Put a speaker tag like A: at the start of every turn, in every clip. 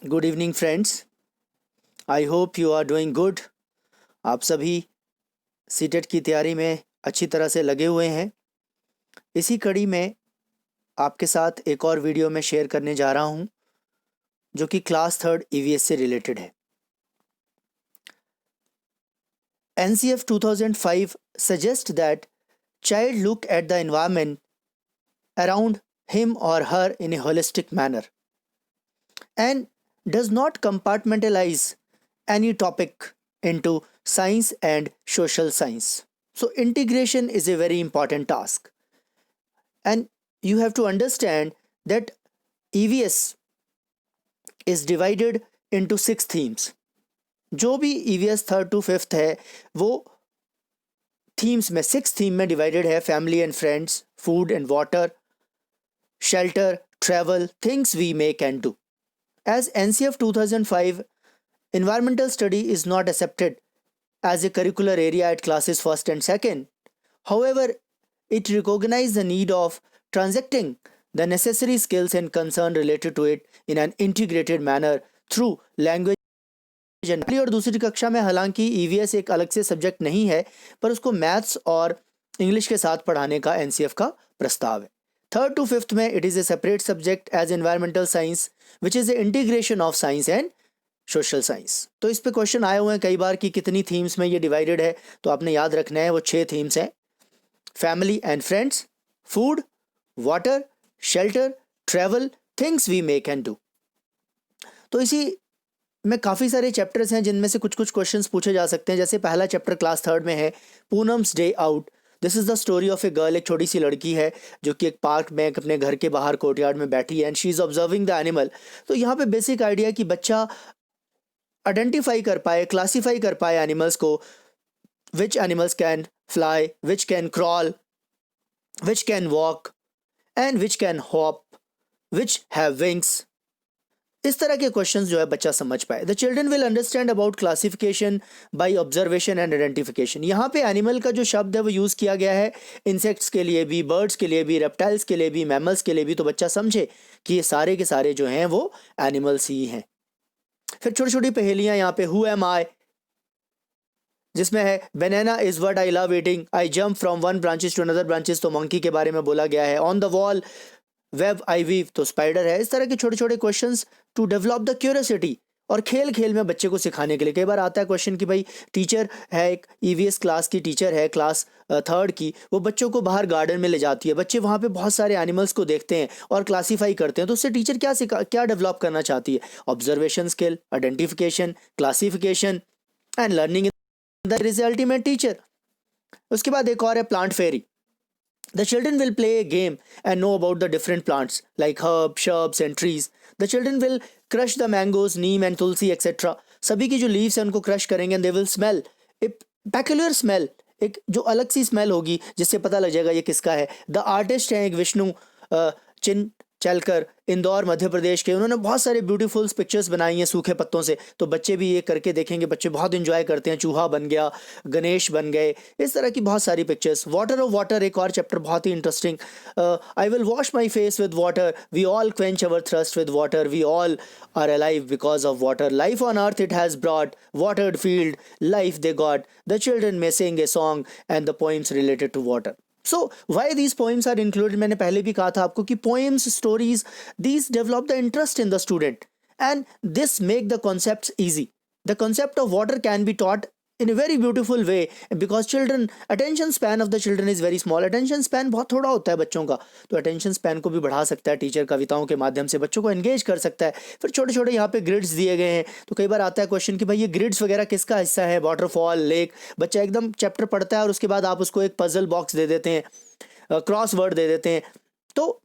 A: Good evening friends. I hope you are doing good. आप सभी CTET की तैयारी में अच्छी तरह से लगे हुए हैं। इसी कड़ी में आपके साथ एक और वीडियो में शेयर करने जा रहा हूं जो कि क्लास थर्ड ईवीएस से रिलेटेड है। NCF 2005 suggest that child look at the environment around him or her in a holistic manner and does not compartmentalize any topic into science and social science. So, integration is a very important task, and you have to understand that EVS is divided into 6 themes. जो भी EVS third to fifth है वो themes में 6 theme में divided है। Family and friends, food and water, shelter, travel, things we make and do. As NCF 2005, environmental study is not accepted as a curricular area at classes 1st and 2nd. However, it recognizes the need of transacting the necessary skills and concern related to it in an integrated manner through language. पहली और दूसरी कक्षा में हालांकि EVS एक अलग से subject नहीं है, पर उसको मैथ्स और इंग्लिश के साथ पढ़ाने का NCF का प्रस्ताव है। थर्ड टू फिफ्थ में it is a separate subject as environmental science which is a integration of science and social science. तो इस पे क्वेश्चन आए हुए हैं कई बार कि कितनी थीम्स में ये डिवाइडेड है, तो आपने याद रखना है वो 6 थीम्स हैं। Family and friends, food, water, shelter, travel, things we make and do. तो इसी में काफ़ी सारे चैप्टर्स हैं जिनमें से कुछ कुछ क्वेश्चंस पूछे जा सकते हैं। जैसे पहला चैप्टर क्लास थर्ड में है Poonam's day out. This is the story of a girl. एक छोटी सी लड़की है जो कि एक पार्क में अपने घर के बाहर कोर्टयार्ड में बैठी है and she is observing the animal. तो यहाँ पे बेसिक आइडिया कि बच्चा आइडेंटिफाई कर पाए, क्लासीफाई कर पाए एनिमल्स को, which animals can fly, which can crawl, which can walk and which can hop, which have wings. इस तरह के क्वेश्चंस जो है बच्चा समझ पाए। The children will understand about classification by observation and identification. यहाँ पे एनिमल का जो शब्द है वो यूज़ किया गया है इंसेक्ट्स के लिए भी, बर्ड्स के लिए भी, रेप्टाइल्स के लिए भी, मैमल्स के लिए भी, तो बच्चा समझे कि ये सारे के सारे जो हैं वो एनिमल्स ही हैं। फिर छोटी छोटी पहेलियाँ यहाँ पे, हु एम आई, जिसमें है banana is what I love eating, I jump from one branches to another branches, तो मंकी के बारे में बोला गया है। On the wall web I weave, तो स्पाइडर है। इस तरह के छोटे छोटे questions to develop the curiosity और खेल खेल में बच्चे को सिखाने के लिए। कई बार आता है क्वेश्चन कि भाई टीचर है, एक EVS क्लास की टीचर है क्लास थर्ड की, वो बच्चों को बाहर गार्डन में ले जाती है, बच्चे वहाँ पे बहुत सारे एनिमल्स को देखते हैं और क्लासीफाई करते हैं, तो उससे टीचर क्या डेवलप करना चाहती है? Observation skill, identification, classification and learning the is ultimate teacher. उसके बाद एक और है plant fairy. The children will play a game and know about the different plants like herbs, shrubs and trees. The children will crush the mangoes, neem and tulsi etc. सभी की जो leaves हैं उनको crush करेंगे and they will smell a peculiar smell, एक जो अलग सी smell होगी जिससे पता लग जाएगा ये किसका है। द आर्टिस्ट हैं एक विष्णु चिन चलकर, इंदौर मध्य प्रदेश के, उन्होंने बहुत सारे ब्यूटीफुल पिक्चर्स बनाई हैं सूखे पत्तों से, तो बच्चे भी ये करके देखेंगे, बच्चे बहुत इंजॉय करते हैं। चूहा बन गया, गणेश बन गए, इस तरह की बहुत सारी पिक्चर्स। वाटर ऑफ वाटर एक और चैप्टर बहुत ही interesting. I will wash my face with water, we all quench our thirst with water, we all are alive because of water, life on earth it has brought, watered field life they got, the children may sing a song and the poems related to water. So why these poems are included, मैंने पहले भी कहा था आपको कि poems, stories, these develop the interest in the student and this make the concepts easy. The concept of water can be taught in a very beautiful way because children, attention span of the children is very small. attention span बहुत थोड़ा होता है बच्चों का, तो attention span को भी बढ़ा सकता है टीचर कविताओं के माध्यम से, बच्चों को एंगेज कर सकता है। फिर छोटे छोटे यहाँ पे ग्रिड्स दिए गए हैं, तो कई बार आता है क्वेश्चन कि भाई ये ग्रिड्स वगैरह किसका हिस्सा है, वाटरफॉल, लेक। बच्चा एकदम चैप्टर पढ़ता है और उसके बाद आप उसको एक पजल बॉक्स दे देते हैं, क्रॉस वर्ड दे देते हैं, तो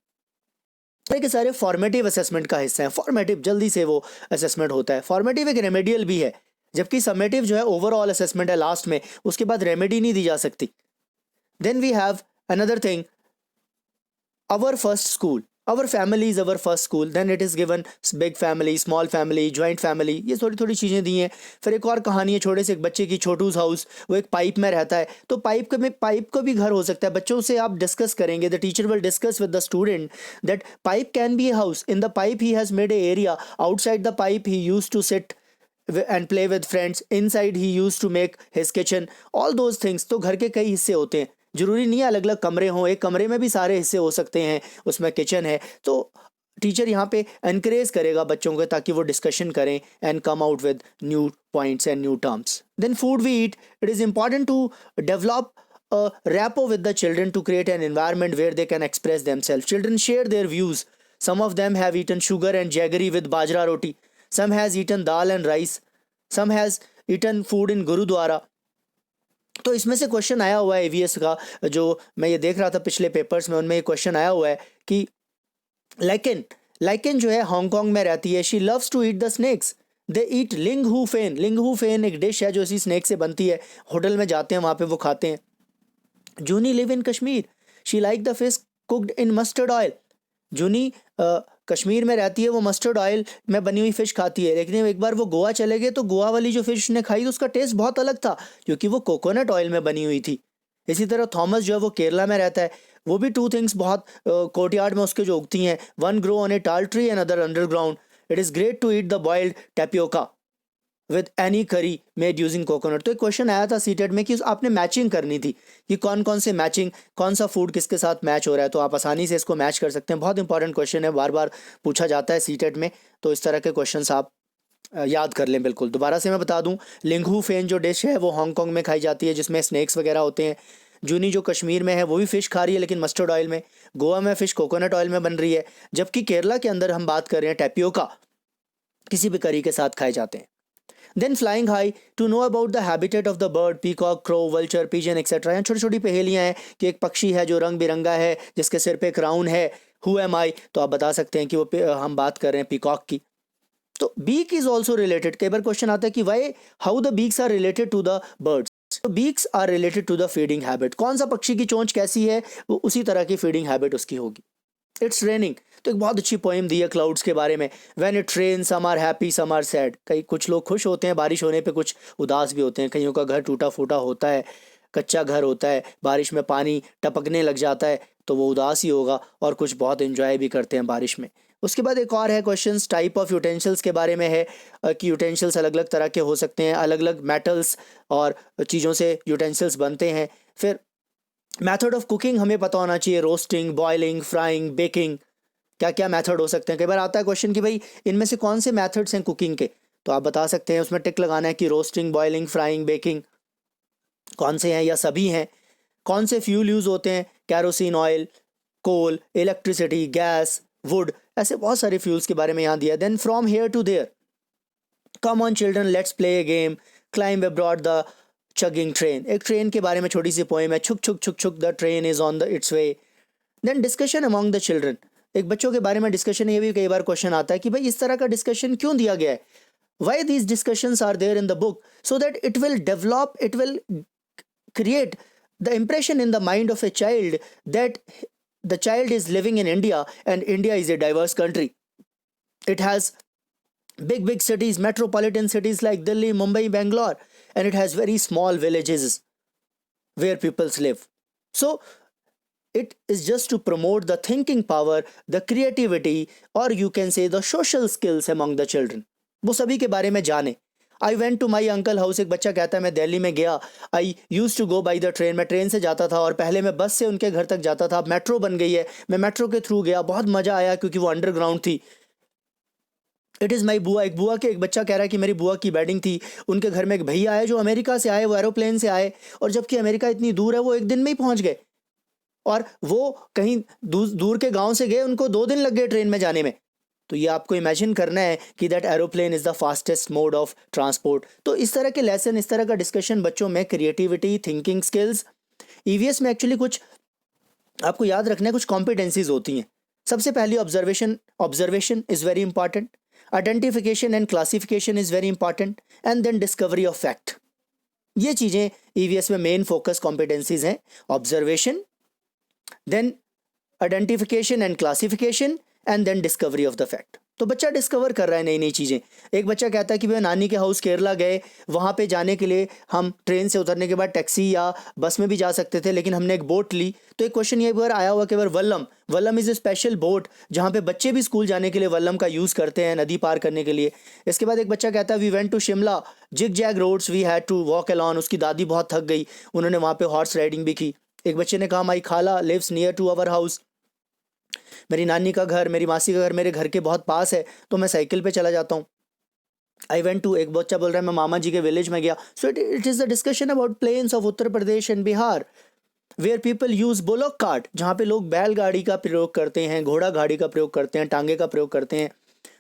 A: के सारे फॉर्मेटिव असेसमेंट का हिस्सा है। फॉर्मेटिव जल्दी से वो असेसमेंट होता है। फॉर्मेटिव एक रेमेडियल भी है, जबकि समेटिव जो है ओवरऑल असेसमेंट है लास्ट में, उसके बाद रेमेडी नहीं दी जा सकती। Then we have another thing, our first school. Our family is our first school, then it is given big family, small family, joint family, ये थोड़ी थोड़ी चीज़ें दी हैं। फिर एक और कहानी है छोटे से एक बच्चे की, छोटू's हाउस, वो एक पाइप में रहता है, तो पाइप को भी घर हो सकता है। बच्चों से आप डिस्कस करेंगे, the teacher will discuss with the student that pipe can be a house, in the pipe he has made a area, outside the pipe he used to sit and play with friends, inside he used to make his kitchen, all those things। तो घर के कई हिस्से होते हैं, जरूरी नहीं है अलग अलग कमरे हों, एक कमरे में भी सारे हिस्से हो सकते हैं, उसमें किचन है। तो टीचर यहाँ पे एनकरेज करेगा बच्चों को ताकि वो डिस्कशन करें and come out with new points and new terms. Then food we eat, it is important to develop a rapport with the children to create an environment where they can express themselves. Children share their views. Some of them have eaten sugar and jaggery with bajra roti. Some has eaten dal and rice. Some has eaten food in Gurudwara. तो इसमें से question आया हुआ है ABS का, जो मैं ये देख रहा था पिछले पेपर्स में, उनमें ये क्वेश्चन आया हुआ है कि लाइकेन जो है हांगकांग में रहती है, she loves to eat the snakes, they eat Ling Hu फेन। लिंग हू फेन एक डिश है जो इसी स्नेक से बनती है, होटल में जाते हैं वहाँ पे वो खाते हैं। Juni live in Kashmir, she like the fish cooked in mustard oil. Juni Kashmir में रहती है, वो मस्टर्ड ऑयल में बनी हुई फ़िश खाती है, लेकिन एक बार वो गोवा चले गए तो गोवा वाली जो फ़िश ने खाई तो उसका टेस्ट बहुत अलग था क्योंकि वो कोकोनट ऑयल में बनी हुई थी। इसी तरह थॉमस जो है वो केरला में रहता है, वो भी टू थिंग्स बहुत कोर्टयार्ड में उसके जो उगती हैं, one grow on a tall tree and other underground. It is great to eat the boiled tapioca with any curry made using coconut. तो एक क्वेश्चन आया था सीटेट में कि आपने मैचिंग करनी थी कि कौन कौन से मैचिंग, कौन सा फूड किसके साथ मैच हो रहा है, तो आप आसानी से इसको मैच कर सकते हैं। बहुत इंपॉर्टेंट क्वेश्चन है, बार बार पूछा जाता है सीटेट में, तो इस तरह के क्वेश्चन आप याद कर लें बिल्कुल। दोबारा से मैं बता दूं, लिंगहू फेन जो डिश है वो हांगकांग में खाई जाती है, जिसमें स्नैक्स वगैरह होते हैं। जूनी जो कश्मीर में है वो भी फ़िश खा रही है लेकिन मस्टर्ड ऑयल में। गोवा में फ़िश कोकोनट ऑयल में बन रही है, जबकि केरला के अंदर हम बात कर रहे हैं टैपियोका, किसी भी करी के साथ खाए जाते हैं। Then flying high to know about the habitat of the bird, peacock, crow, vulture, pigeon etc. यहाँ छोटी छोटी पहेलियाँ हैं कि एक पक्षी है जो रंग बिरंगा है, जिसके सिर पे क्राउन है, who am I, तो आप बता सकते हैं कि वो हम बात कर रहे हैं पीकॉक की। तो beak is also related, कई बार क्वेश्चन आता है कि why, how the beaks are related to the birds. तो beaks are related to the feeding habit, कौन सा पक्षी की चोंच कैसी है वो उसी तरह की फीडिंग हैबिट उसकी होगी। इट्स रेनिंग, तो एक बहुत अच्छी पोएम दी है क्लाउड्स के बारे में। When it rain some are happy some are sad, कई कुछ लोग खुश होते हैं बारिश होने पे, कुछ उदास भी होते हैं। कईयों का घर टूटा फूटा होता है, कच्चा घर होता है, बारिश में पानी टपकने लग जाता है तो वो उदास ही होगा, और कुछ बहुत एंजॉय भी करते हैं बारिश में। उसके बाद एक और है क्वेश्चंस टाइप ऑफ यूटेंसिल्स के बारे में है कि यूटेंसिल्स अलग अलग तरह के हो सकते हैं, अलग अलग मेटल्स और चीज़ों से यूटेंसिल्स बनते हैं। फिर मेथड ऑफ कुकिंग हमें पता होना चाहिए, रोस्टिंग, बॉइलिंग, फ्राइंग, बेकिंग, क्या क्या मेथड हो सकते हैं। कई बार आता है क्वेश्चन कि भाई इनमें से कौन से मेथड्स हैं कुकिंग के, तो आप बता सकते हैं, उसमें टिक लगाना है कि रोस्टिंग, बॉइलिंग, फ्राइंग, बेकिंग कौन से हैं या सभी हैं। कौन से फ्यूल यूज़ होते हैं, kerosene oil, coal, electricity, gas, wood, ऐसे बहुत सारे फ्यूल्स के बारे में यहाँ दिया। Then from here to there, come on children let's play a game, climb abroad the chugging train, एक ट्रेन के बारे में छोटी सी पोएम है, छुक छुक छुक छुक the train is on the its way. Then discussion among the children, एक बच्चों के बारे में डिस्कशन, ये भी कई बार क्वेश्चन आता है कि भाई इस तरह का डिस्कशन क्यों दिया गया है, why these discussions are there in the book, so that it will develop, it will create the impression in the mind of a child that the child is living in India and India is a diverse country. It has big cities, metropolitan cities like Delhi, Mumbai, Bangalore, and it has very small villages where people live. So it is just to promote the thinking power, the creativity, or you can say the social skills among the children. वो सभी के बारे में जाने। I went to my uncle house, एक बच्चा कहता है मैं दिल्ली में गया, I use to go by the train, मैं ट्रेन से जाता था और पहले मैं बस से उनके घर तक जाता था, अब मेट्रो बन गई है, मैं मेट्रो के थ्रू गया, बहुत मज़ा आया क्योंकि वो अंडरग्राउंड थी। इट इज़ माई बुआ, एक बच्चा कह रहा है कि मेरी बुआ की वेडिंग थी, उनके घर में एक भैया आए जो अमेरिका से आए, वो एरोप्लेन से आए, और जबकि अमेरिका इतनी दूर है वो एक दिन में ही पहुँच गए, और वो कहीं दूर के गाँव से गए, उनको 2 दिन लग गए ट्रेन में जाने में। तो ये आपको इमेजिन करना है कि that aeroplane is the fastest mode of transport. तो इस तरह के लेसन, इस तरह का डिस्कशन बच्चों में क्रिएटिविटी, थिंकिंग स्किल्स, ईवीएस में एक्चुअली कुछ आपको याद रखना है, कुछ कॉम्पिटेंसीज होती हैं। सबसे पहली observation is very important, identification and classification is very important, and then discovery of fact. ये चीज़ें ईवीएस में मेन फोकस कॉम्पिटेंसीज हैं, observation, then identification and classification and then discovery of the fact. तो बच्चा डिस्कवर कर रहा है नई नई चीज़ें। एक बच्चा कहता है कि भाई नानी के हाउस केरला गए, वहाँ पे जाने के लिए हम ट्रेन से उतरने के बाद टैक्सी या बस में भी जा सकते थे, लेकिन हमने एक बोट ली। तो एक क्वेश्चन ये बार आया हुआ कि Vallabh, Vallabh is a special boat जहाँ पे बच्चे भी स्कूल जाने के लिए वल्लम का यूज़ करते हैं नदी पार करने के लिए। इसके बाद एक बच्चा कहता है we went to Shimla, zig zag roads we had to walk alone. उसकी दादी बहुत थक गई, उन्होंने वहाँ पे हॉर्स राइडिंग भी की। एक बच्चे ने कहा माई खाला lives near to our house, मेरी नानी का घर, मेरी मासी का घर मेरे घर के बहुत पास है, तो मैं साइकिल पे चला जाता हूँ। आई वेंट टू, एक बच्चा बोल रहा है मैं मामा जी के विलेज में गया। So it is the discussion about plains of Uttar Pradesh and Bihar where people use bullock cart, जहाँ पे लोग बैलगाड़ी का प्रयोग करते हैं, घोड़ा गाड़ी का प्रयोग करते हैं, टांगे का प्रयोग करते हैं।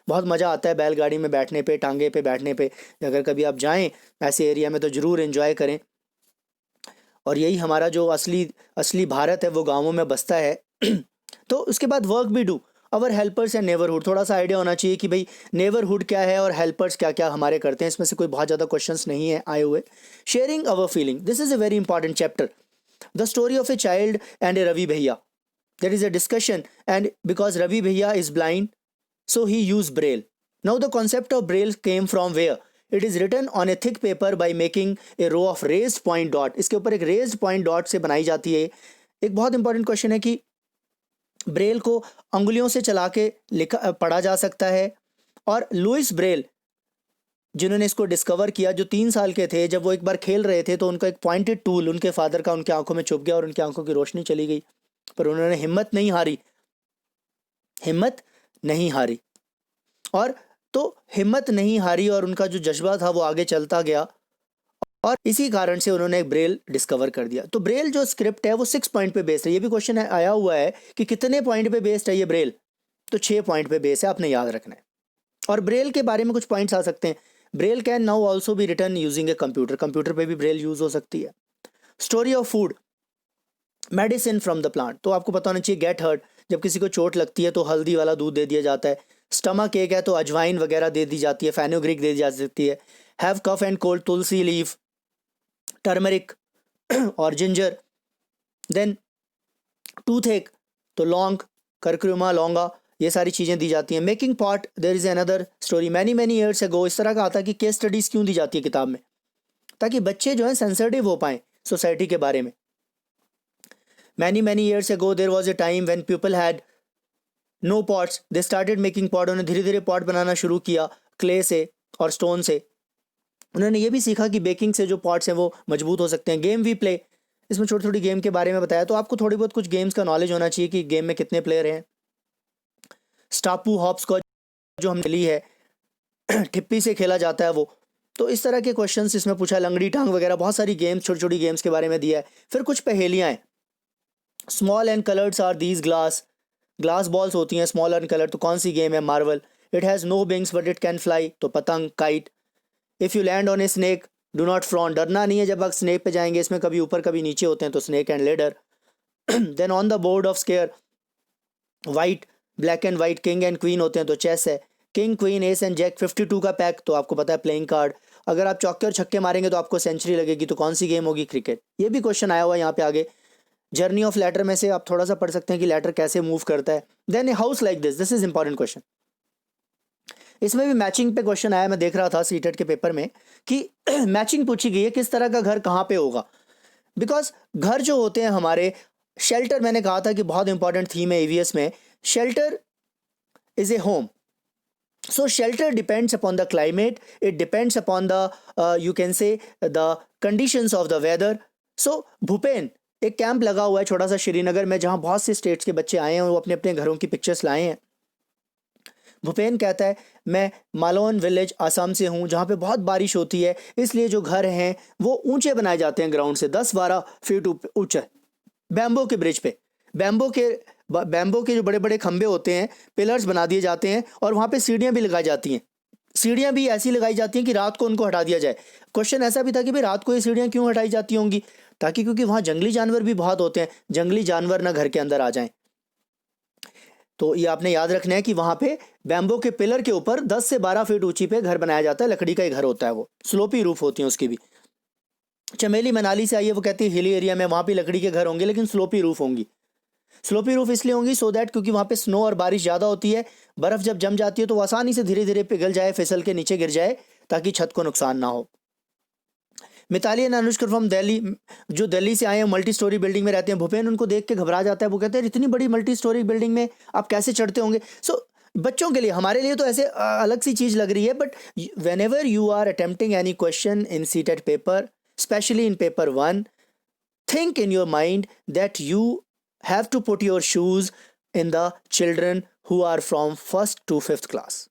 A: बहुत मज़ा आता है बैलगाड़ी में बैठने पे, टांगे पे बैठने पे। अगर कभी आप जाएँ ऐसे एरिया में तो ज़रूर इन्जॉय करें। और यही हमारा जो असली असली भारत है वो गाँवों में बसता है। तो उसके बाद वर्क भी do our helpers and neighbourhood. थोड़ा सा आइडिया होना चाहिए कि भाई नेबरहुड क्या है और हेल्पर्स क्या क्या हमारे करते हैं। इसमें से कोई बहुत ज़्यादा क्वेश्चंस नहीं है आए हुए। Sharing our feeling, this is a very important chapter. The story of a child and a Ravi bhaiya, there is a discussion and because Ravi bhaiya is blind so he used braille. Now the concept of braille came from where? It is written on a thick paper by making a row of raised point dot. इसके ऊपर एक raised point dot से बनाई जाती है। एक बहुत important question है कि ब्रेल को अंगुलियों से चला के लिखा पढ़ा जा सकता है। और लुइस ब्रेल जिन्होंने इसको डिस्कवर किया, जो 3 साल के थे, जब वो एक बार खेल रहे थे तो उनका एक पॉइंटेड टूल उनके फादर का उनकी आंखों में चुभ गया और उनकी आंखों की रोशनी चली गई, पर उन्होंने हिम्मत नहीं हारी, हिम्मत नहीं हारी। और तो हिम्मत नहीं हारी और उनका जो जज्बा था वो आगे चलता गया और इसी कारण से उन्होंने एक ब्रेल डिस्कवर कर दिया। तो ब्रेल जो स्क्रिप्ट है वो 6 पॉइंट पे बेस्ड है। ये भी क्वेश्चन आया हुआ है कि कितने पॉइंट पे बेस्ड है ये ब्रेल, तो 6 पॉइंट पे बेस्ड है, आपने याद रखना है। और ब्रेल के बारे में कुछ पॉइंट्स आ सकते हैं। ब्रेल कैन नाउ ऑल्सो भी written using a computer, computer पे भी ब्रेल यूज हो सकती है। Story of food, medicine from the plant, तो आपको पता होना चाहिए गेट हर्ट, जब किसी को चोट लगती है तो हल्दी वाला दूध दे दिया जाता है। स्टमक एक है तो अजवाइन वगैरह दे दी जाती है, फेनुग्रीक दे दी जा सकती है। Have cough and cold, tulsi leaf, turmeric और जिंजर। देन टूथ एक तो लौंग, करक्यूमा, लौंगा, ये सारी चीज़ें दी जाती हैं। Making pot, there is another story many many years ago. इस तरह का आता है कि केस स्टडीज़ क्यों दी जाती है किताब में, ताकि बच्चे जो हैं सेंसिटिव हो पाएँ सोसाइटी के बारे में। Many many years ago there was a time when people had no pots, they started making pot. उन्होंने धीरे धीरे पॉट बनाना शुरू किया क्ले से और स्टोन से। उन्होंने ये भी सीखा कि बेकिंग से जो पॉट्स हैं वो मजबूत हो सकते हैं। गेम वी प्ले, इसमें छोटी छोटी गेम के बारे में बताया। तो आपको थोड़ी बहुत कुछ गेम्स का नॉलेज होना चाहिए कि गेम में कितने प्लेयर हैं। स्टापू हॉप्सकॉच जो हमने ली है, ठिप्पी से खेला जाता है वो। तो इस तरह के क्वेश्चंस इसमें पूछा, लंगड़ी टांग वगैरह, बहुत सारी गेम्स, छोटी छोटी गेम्स के बारे में दिया है। फिर कुछ पहेलियाँ हैं। Small and coloureds are these glass, glass balls होती हैं स्मॉल एंड कलर, तो कौन सी गेम है? Marble. It has no wings but it can fly, तो पतंग, kite. If you land on a snake do not frown, डरना नहीं है जब आप स्नेक पे जाएंगे, इसमें कभी ऊपर कभी नीचे होते हैं, तो snake and ladder. Then on the board of square, white, black and white, king and queen होते हैं, तो चेस है। King queen ace and jack, 52 का पैक, तो आपको पता है प्लेइंग कार्ड। अगर आप चौके और छक्के मारेंगे तो आपको सेंचुरी लगेगी, तो कौन सी गेम होगी? क्रिकेट। ये भी क्वेश्चन आया हुआ है यहाँ पे आगे। जर्नी ऑफ लेटर में से आप थोड़ा सा पढ़ सकते हैं कि लेटर कैसे मूव करता है। Then a house like this is important question. इसमें भी मैचिंग पे क्वेश्चन आया, मैं देख रहा था सीटेट के पेपर में कि मैचिंग पूछी गई है किस तरह का घर कहाँ पे होगा। बिकॉज घर जो होते हैं हमारे, शेल्टर, मैंने कहा था कि बहुत इंपॉर्टेंट थीम है ईवीएस में, shelter is a home. So shelter depends upon the climate, it depends upon the you can say the conditions of the weather. So Bhupen, एक कैंप लगा हुआ है छोटा सा श्रीनगर में, जहाँ बहुत से स्टेट्स के बच्चे आए हैं और वो अपने अपने घरों की पिक्चर्स लाए हैं। भूपेन कहता है मैं मालोन विलेज आसाम से हूँ, जहाँ पे बहुत बारिश होती है, इसलिए जो घर हैं वो ऊंचे बनाए जाते हैं ग्राउंड से 10-12 फीट ऊंचे, बैम्बो के ब्रिज पे। बैम्बो के जो बड़े बड़े खंबे होते हैं, पिलर्स बना दिए जाते हैं और वहाँ पे सीढ़ियाँ भी लगाई जाती हैं। सीढ़ियाँ भी ऐसी लगाई जाती हैं कि रात को उनको हटा दिया जाए। क्वेश्चन ऐसा भी था कि भाई रात को ये सीढ़ियाँ क्यों हटाई जाती होंगी? ताकि क्योंकि वहाँ जंगली जानवर भी बहुत होते हैं, जंगली जानवर ना घर के अंदर आ जाएं। तो ये आपने याद रखना है कि वहाँ पे बैम्बो के पिलर के ऊपर 10 से 12 फीट ऊंची पे घर बनाया जाता है। लकड़ी का ही घर होता है, वो स्लोपी रूफ होती है उसकी भी। चमेली मनाली से आई है, वो कहती है हिली एरिया में वहाँ भी लकड़ी के घर होंगे लेकिन स्लोपी रूफ होंगी। स्लोपी रूफ इसलिए होंगी सो दैट क्योंकि वहाँ पे स्नो और बारिश ज़्यादा होती है, बर्फ़ जब जम जाती है तो वो आसानी से धीरे धीरे पिघल जाए, फिसल के नीचे गिर जाए, ताकि छत को नुकसान ना हो। मिताली एंड अनुष्का फ्रॉम दिल्ली, जो दिल्ली से आए हैं, मल्टी स्टोरी बिल्डिंग में रहते हैं। भूपेन उनको देख के घबरा जाता है, वो कहते हैं इतनी बड़ी मल्टी स्टोरी बिल्डिंग में आप कैसे चढ़ते होंगे। सो बच्चों के लिए, हमारे लिए तो ऐसे अलग सी चीज़ लग रही है, but whenever you are attempting any question in CTET paper, specially in paper 1, think in your mind that you have to put your shoes in the children who are from 1st to 5th class।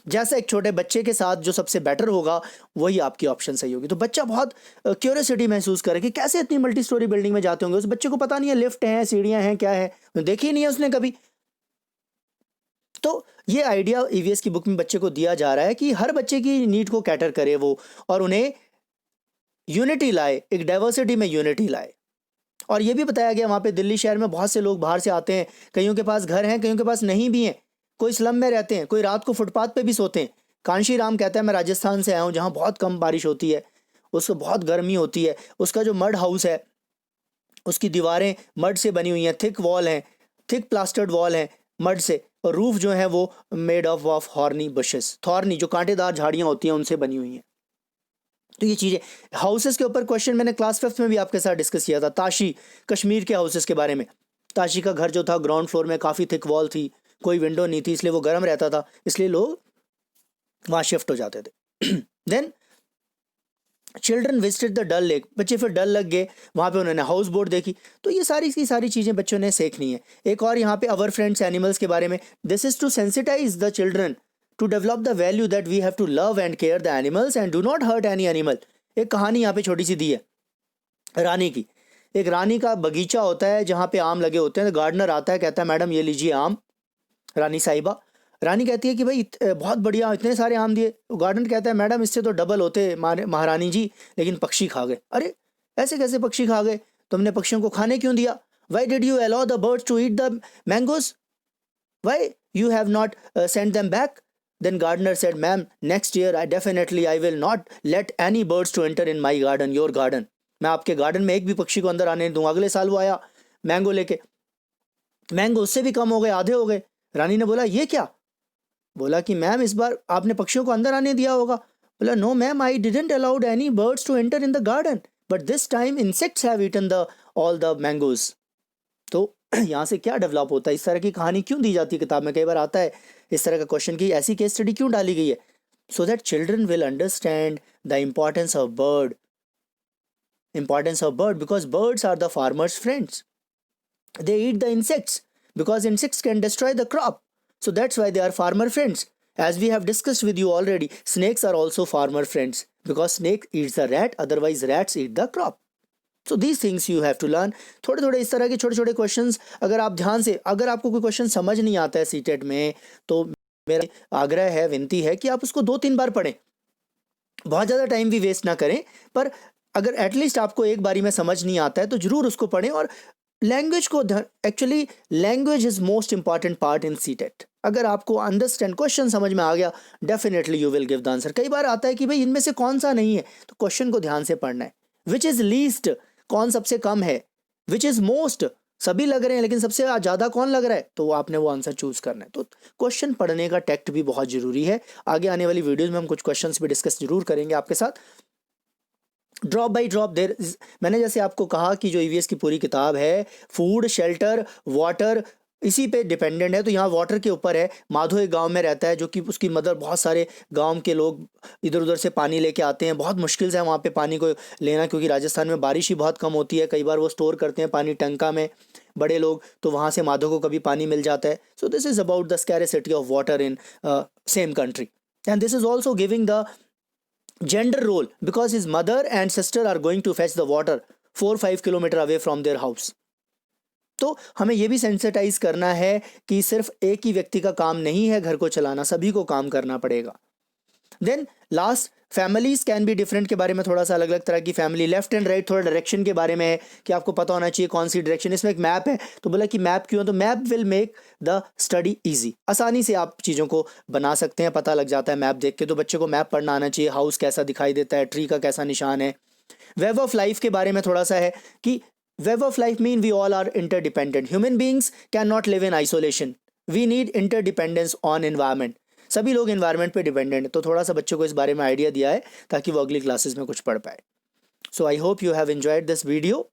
A: जैसा एक छोटे बच्चे के साथ जो सबसे better होगा वही आपकी ऑप्शन सही होगी। तो बच्चा बहुत क्यूरियोसिटी महसूस करे कि कैसे इतनी मल्टी स्टोरी बिल्डिंग में जाते होंगे। उस बच्चे को पता नहीं है लिफ्ट है, सीढ़ियां हैं, क्या है, देखी ही नहीं है उसने कभी। तो ये आइडिया ईवीएस की बुक में बच्चे को दिया जा रहा है कि हर बच्चे की नीड को कैटर करे वो, और उन्हें यूनिटी लाए, एक डाइवर्सिटी में यूनिटी लाए। और ये भी बताया गया वहाँ पे दिल्ली शहर में बहुत से लोग बाहर से आते हैं, कईयों के पास घर हैं, कईयों के पास नहीं भी हैं, कोई स्लम में रहते हैं, कोई रात को फुटपाथ पे भी सोते हैं। कांशी राम कहता है मैं राजस्थान से आया हूँ जहाँ बहुत कम बारिश होती है, उसको बहुत गर्मी होती है, उसका जो मड हाउस है उसकी दीवारें मड से बनी हुई हैं, थिक वॉल हैं, थिक प्लास्टर्ड वॉल हैं मड से, और रूफ जो है वो made of horny bushes, thorny जो कांटेदार झाड़ियाँ होती हैं उनसे बनी हुई हैं। तो ये चीज़ें, हाउसेस के ऊपर क्वेश्चन मैंने क्लास 5th में भी आपके साथ डिस्कस किया था, ताशी कश्मीर के हाउसेस के बारे में। ताशी का घर जो था ग्राउंड फ्लोर में काफ़ी थिक वॉल थी, कोई विंडो नहीं थी, इसलिए वो गर्म रहता था, इसलिए लोग वहाँ शिफ्ट हो जाते थे। Then children visited the Dal lake, बच्चे फिर डल लग गए, वहाँ पे उन्होंने हाउस बोट देखी। तो ये सारी की सारी चीज़ें बच्चों ने सीखनी है। एक और यहाँ पे अवर फ्रेंड्स एनिमल्स के बारे में, this is to sensitize the children to develop the value that we have to love and care the animals and do not hurt any animal. एक कहानी यहाँ पे छोटी सी दी है रानी की। एक रानी का बगीचा होता है जहाँ पे आम लगे होते हैं, तो गार्डनर आता है, कहता है मैडम ये लीजिए आम। रानी साहिबा, रानी कहती है कि भाई बहुत बढ़िया, इतने सारे आम दिए। गार्डनर कहता है मैडम इससे तो डबल होते महारानी जी, लेकिन पक्षी खा गए। अरे ऐसे कैसे पक्षी खा गए, तुमने पक्षियों को खाने क्यों दिया? Why did you allow the birds to eat the mangoes, why you have not sent them back? Then gardener said, ma'am, next year I will not let any birds to enter in my garden, your garden. मैं आपके garden में एक भी पक्षी को अंदर आने नहीं दूंगा। अगले साल वो आया मैंगो लेके, मैंगो उससे भी कम हो गए, आधे हो गए। रानी ने बोला ये क्या? बोला कि मैम इस बार आपने पक्षियों को अंदर आने दिया होगा। बोला no ma'am, I didn't allowed any birds to enter in the garden, but this time insects have eaten the all the mangoes. तो यहाँ से क्या डेवलप होता है? इस तरह की कहानी क्यों दी जाती है किताब में? कई बार आता है इस तरह का क्वेश्चन की ऐसी केस स्टडी क्यों डाली गई है? So that children will understand the importance of bird, because birds are the farmers friends, they eat the insects because insects can destroy the crop, so that's why they are farmer friends. As we have discussed with you already, snakes are also farmer friends because snake eats the rat, otherwise rats eat the crop. So these things you have to learn. थोड़े थोड़े इस तरह के छोटे छोटे questions अगर आप ध्यान से, अगर आपको कोई क्वेश्चन समझ नहीं आता है सीटेट में, तो मेरा आग्रह है, विनती है कि आप उसको 2-3 बार पढ़ें, बहुत ज़्यादा टाइम भी वेस्ट ना करें। पर अगर एटलीस्ट आपको एक बारी में समझ नहीं आता है तो ज़रूर उसको पढ़ें। और लैंग्वेज को, actually language is most important part in CTET. अगर आपको अंडरस्टैंड, क्वेश्चन समझ में आ गया, definitely you will give the answer. कई बार आता है कि भाई इनमें से कौन सा नहीं है, तो क्वेश्चन को ध्यान से पढ़ना है। विच इज़ लीस्ट, कौन सबसे कम है। विच इज़ मोस्ट, सभी लग रहे हैं लेकिन सबसे ज़्यादा कौन लग रहा है, तो वो आपने वो आंसर चूज करना है। तो क्वेश्चन पढ़ने का टैक्ट भी बहुत ज़रूरी है। आगे आने वाली वीडियोज़ में हम कुछ क्वेश्चंस भी डिस्कस जरूर करेंगे आपके साथ। ड्रॉप बाई ड्रॉप देर, मैंने जैसे आपको कहा कि जो ईवीएस की पूरी किताब है फूड, शेल्टर, वाटर, इसी पे डिपेंडेंट है। तो यहाँ वाटर के ऊपर है। माधो एक गांव में रहता है जो कि उसकी मदर, बहुत सारे गांव के लोग इधर उधर से पानी लेके आते हैं। बहुत मुश्किल से है वहाँ पे पानी को लेना, क्योंकि राजस्थान में बारिश ही बहुत कम होती है। कई बार वो स्टोर करते हैं पानी टंका में बड़े लोग, तो वहाँ से माधो को कभी पानी मिल जाता है। So this is about the scarcity of water in same country, and this is also giving the gender role because his mother and sister are going to fetch the water 4-5 kilometer away from their house. तो हमें ये भी sensitize करना है कि सिर्फ एक ही व्यक्ति का काम नहीं है घर को चलाना, सभी को काम करना पड़ेगा। Then last, families can be different के बारे में थोड़ा सा अलग अलग तरह की फैमिली, लेफ्ट एंड राइट, थोड़ा डायरेक्शन के बारे में है कि आपको पता होना चाहिए कौन सी डायरेक्शन। इसमें एक मैप है, तो बोला कि मैप क्यों, तो map will make the study easy. आसानी से आप चीज़ों को बना सकते हैं, पता लग जाता है मैप देख के। तो बच्चे को मैप पढ़ना आना चाहिए, हाउस कैसा दिखाई देता है, ट्री का कैसा निशान है। वेब ऑफ लाइफ के बारे में थोड़ा सा है कि Web of life mean we all are interdependent. Human beings cannot live in isolation. We need interdependence on environment. सभी लोग environment पे dependent हैं. तो थोड़ा सा बच्चों को इस बारे में आइडिया दिया है ताकि वो अगली क्लासेस में कुछ पढ़ पाए. So I hope you have enjoyed this video.